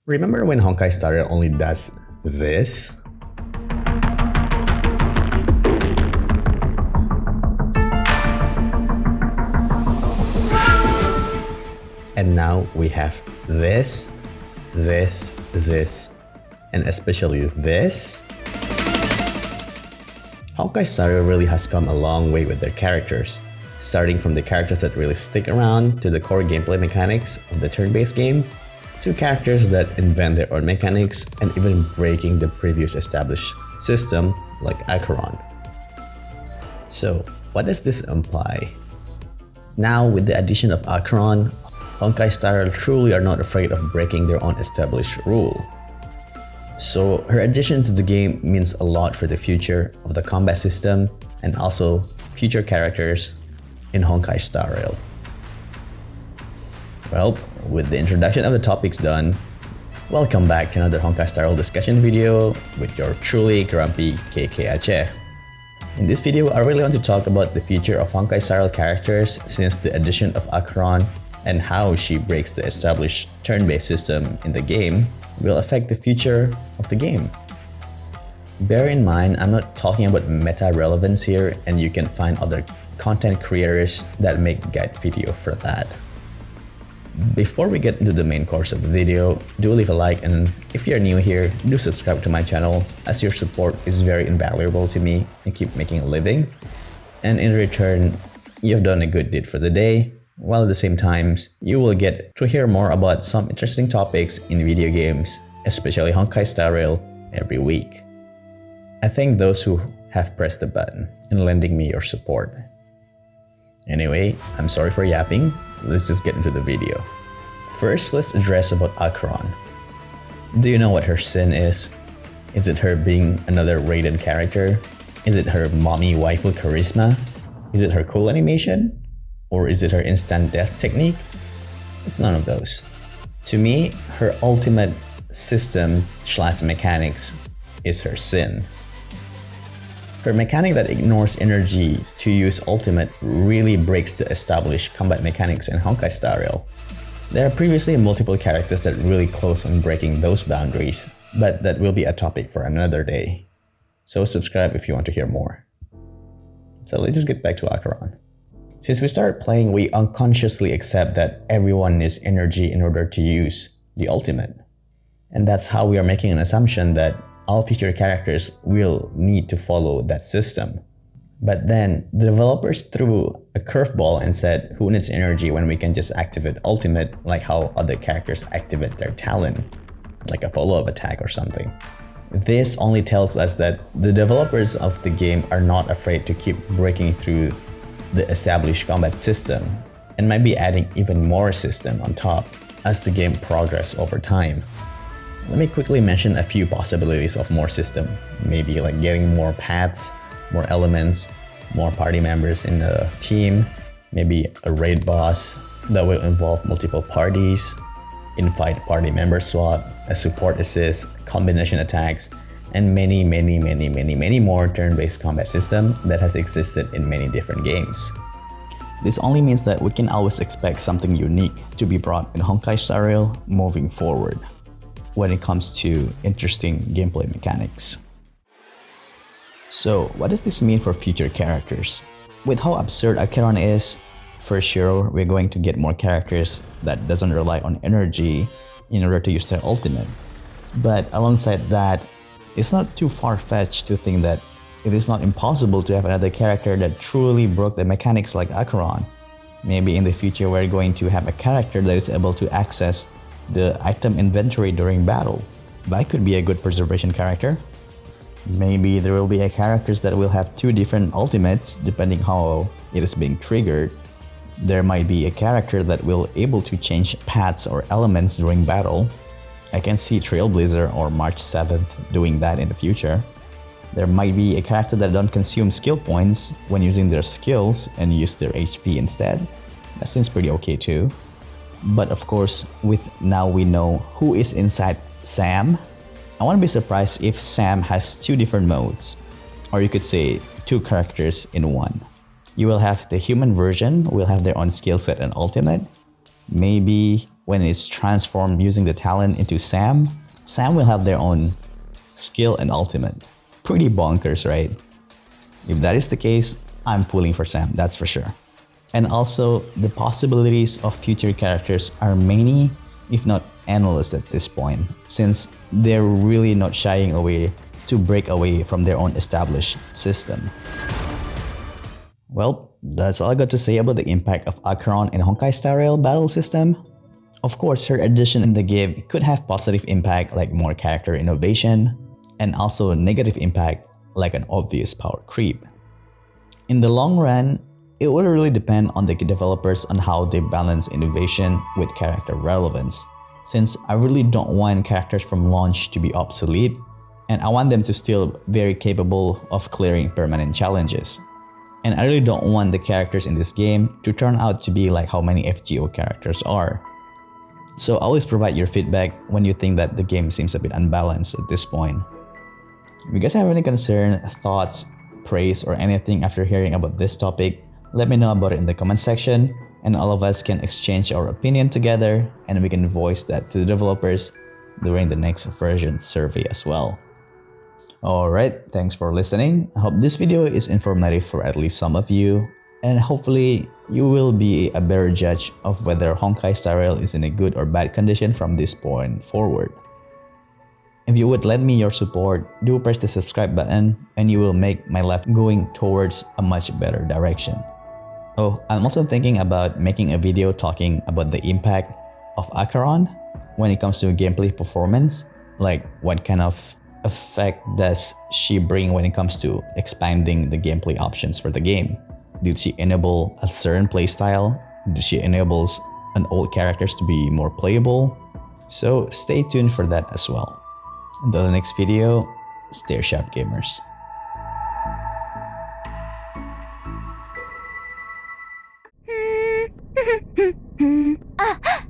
Remember when Honkai Star Rail only does this? And now we have this, and especially this. Honkai Star Rail really has come a long way with their characters, starting from the characters that really stick around to the core gameplay mechanics of the turn-based game, to characters that invent their own mechanics and even breaking the previous established system like Acheron. So, what does this imply? Now, with the addition of Acheron, Honkai Star Rail truly are not afraid of breaking their own established rule. So her addition to the game means a lot for the future of the combat system and also future characters in Honkai Star Rail. Well, with the introduction of the topics done, welcome back to another Honkai Star Rail discussion video with your truly grumpy KKaceh. In this video, I really want to talk about the future of Honkai Star Rail characters since the addition of Acheron and how she breaks the established turn-based system in the game will affect the future of the game. Bear in mind, I'm not talking about meta relevance here, and you can find other content creators that make guide video for that. Before we get into the main course of the video, do leave a like, and if you're new here, do subscribe to my channel as your support is very invaluable to me and keep making a living. And in return, you've done a good deed for the day, while at the same time, you will get to hear more about some interesting topics in video games, especially Honkai Star Rail, every week. I thank those who have pressed the button and lending me your support. Anyway, I'm sorry for yapping, let's just get into the video. First, let's address about Acheron. Do you know what her sin is? Is it her being another Raiden character? Is it her mommy waifu charisma? Is it her cool animation? Or is it her instant death technique? It's none of those. To me, her ultimate system / mechanics is her sin. Her mechanic that ignores energy to use ultimate really breaks the established combat mechanics in Honkai Star Rail. There are previously multiple characters that really close on breaking those boundaries, but that will be a topic for another day. So subscribe if you want to hear more. So let's just get back to Acheron. Since we start playing, we unconsciously accept that everyone needs energy in order to use the ultimate. And that's how we are making an assumption that all future characters will need to follow that system. But then, the developers threw a curveball and said, who needs energy when we can just activate ultimate like how other characters activate their talent, like a follow-up attack or something. This only tells us that the developers of the game are not afraid to keep breaking through the established combat system and might be adding even more system on top as the game progresses over time. Let me quickly mention a few possibilities of more system, maybe like getting more paths, more elements, more party members in the team, maybe a raid boss that will involve multiple parties, in-fight party member swap, a support assist, combination attacks, and many more turn-based combat system that has existed in many different games. This only means that we can always expect something unique to be brought in Honkai Star Rail moving forward when it comes to interesting gameplay mechanics. So what does this mean for future characters? With how absurd Acheron is, for sure we're going to get more characters that doesn't rely on energy in order to use their ultimate. But alongside that, it's not too far-fetched to think that it is not impossible to have another character that truly broke the mechanics like Acheron. Maybe in the future we're going to have a character that is able to access the item inventory during battle. That could be a good preservation character. Maybe there will be a characters that will have two different ultimates depending how it is being triggered. There might be a character that will able to change paths or elements during battle. I can see Trailblazer or March 7th doing that in the future. There might be a character that don't consume skill points when using their skills and use their HP instead. That seems pretty okay too. But of course, with now we know who is inside Sam, I won't be surprised if Sam has two different modes, or you could say two characters in one. You will have the human version, will have their own skill set and ultimate. Maybe when it's transformed using the talent into Sam, Sam will have their own skill and ultimate. Pretty bonkers, right? If that is the case, I'm pulling for Sam, that's for sure. And also, the possibilities of future characters are many, if not endless at this point, since they're really not shying away to break away from their own established system. Well, that's all I got to say about the impact of Acheron in Honkai Star Rail battle system. Of course, her addition in the game could have positive impact like more character innovation, and also negative impact like an obvious power creep. In the long run, it will really depend on the developers on how they balance innovation with character relevance, since I really don't want characters from launch to be obsolete, and I want them to still very capable of clearing permanent challenges. And I really don't want the characters in this game to turn out to be like how many FGO characters are. So always provide your feedback when you think that the game seems a bit unbalanced at this point. If you guys have any concern, thoughts, praise, or anything after hearing about this topic, let me know about it in the comment section, and all of us can exchange our opinion together, and we can voice that to the developers during the next version survey as well. Alright, thanks for listening. I hope this video is informative for at least some of you, and hopefully you will be a better judge of whether Honkai Star Rail is in a good or bad condition from this point forward. If you would lend me your support, do press the subscribe button and you will make my life going towards a much better direction. Oh, I'm also thinking about making a video talking about the impact of Acheron when it comes to gameplay performance, like what kind of effect does she bring when it comes to expanding the gameplay options for the game. Did she enable a certain playstyle? Did she enable an old characters to be more playable? So stay tuned for that as well. Until the next video, stay sharp gamers. Ah!